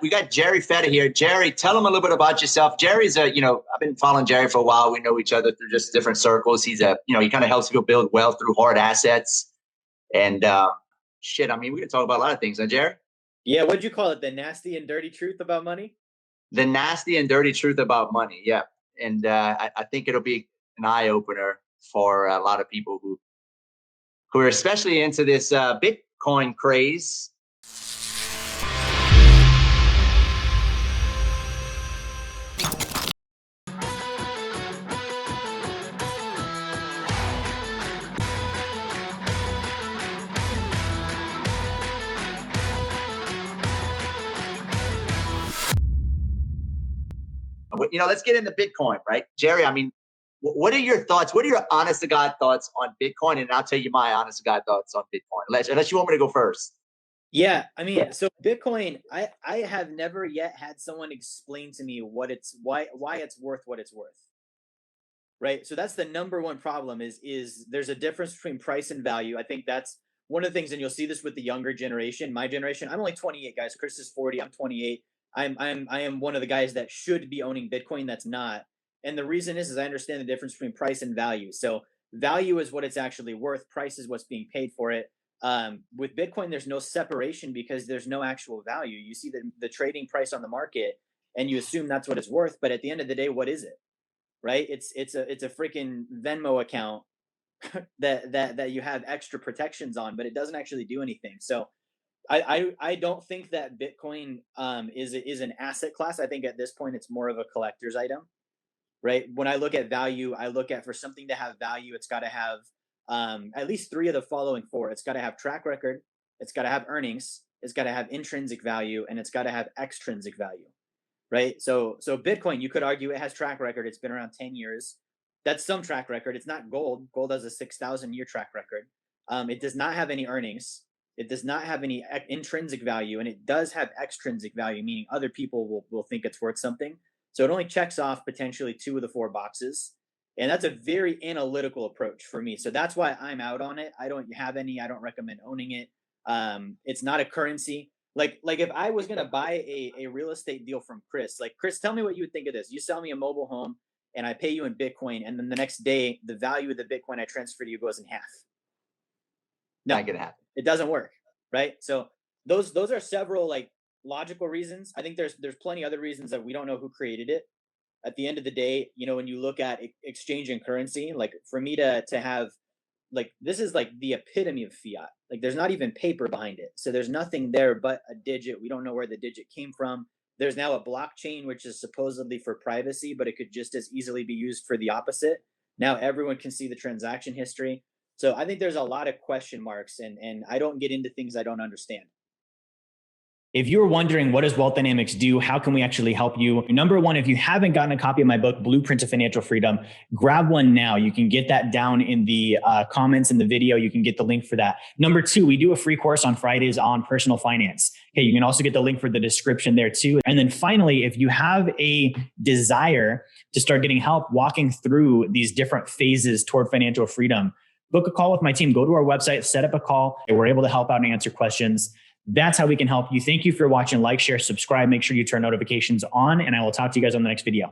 we got Jerry Fetta here. Jerry, tell him a little bit about yourself. Jerry's I've been following Jerry for a while. We know each other through just different circles. He's he kind of helps people build wealth through hard assets. And we can talk about a lot of things, huh, Jerry? Yeah, what'd you call it? The nasty and dirty truth about money? The nasty and dirty truth about money, yeah. And I think it'll be an eye-opener for a lot of people who are especially into this Bitcoin craze. Let's get into Bitcoin, right? Jerry, what are your thoughts? What are your honest to God thoughts on Bitcoin? And I'll tell you my honest to God thoughts on Bitcoin, unless you want me to go first. Yeah, so Bitcoin, I have never yet had someone explain to me why it's worth what it's worth. Right? So that's the number one problem is there's a difference between price and value. I think that's one of the things, and you'll see this with the younger generation, my generation. I'm only 28, guys. Chris is 40, I'm 28. I am one of the guys that should be owning Bitcoin that's not. And the reason is I understand the difference between price and value. So value is what it's actually worth. Price is what's being paid for it. With Bitcoin, there's no separation because there's no actual value. You see the trading price on the market and you assume that's what it's worth. But at the end of the day, what is it? Right? It's a freaking Venmo account that you have extra protections on, but it doesn't actually do anything. So I don't think that Bitcoin is an asset class. I think at this point it's more of a collector's item, right? When I look at value, I look at for something to have value, it's got to have at least three of the following four. It's got to have track record, it's got to have earnings, it's got to have intrinsic value, and it's got to have extrinsic value, right? So Bitcoin, you could argue it has track record. It's been around 10 years. That's some track record. It's not gold. Gold has a 6,000 year track record. It does not have any earnings. It does not have any intrinsic value, and it does have extrinsic value, meaning other people will think it's worth something. So it only checks off potentially 2 of the 4 boxes. And that's a very analytical approach for me. So that's why I'm out on it. I don't have any. I don't recommend owning it. It's not a currency. Like if I was going to buy a real estate deal from Chris, like, Chris, tell me what you would think of this. You sell me a mobile home and I pay you in Bitcoin. And then the next day, the value of the Bitcoin I transfer to you goes in half. No, not gonna happen. It doesn't work, right? So those are several like logical reasons. I think there's plenty other reasons that we don't know who created it. At the end of the day, when you look at exchange and currency, like for me to have, like, this is like the epitome of fiat. Like there's not even paper behind it. So there's nothing there but a digit. We don't know where the digit came from. There's now a blockchain, which is supposedly for privacy, but it could just as easily be used for the opposite. Now everyone can see the transaction history. So I think there's a lot of question marks, and I don't get into things I don't understand. If you're wondering, what does Wealth Dynamics do? How can we actually help you? Number one, if you haven't gotten a copy of my book, Blueprint to Financial Freedom, grab one now. You can get that down in the comments in the video. You can get the link for that. Number two, we do a free course on Fridays on personal finance. Okay, you can also get the link for the description there too. And then finally, if you have a desire to start getting help walking through these different phases toward financial freedom, book a call with my team. Go to our website, set up a call. We're able to help out and answer questions. That's how we can help you. Thank you for watching. Like, share, subscribe. Make sure you turn notifications on, and I will talk to you guys on the next video.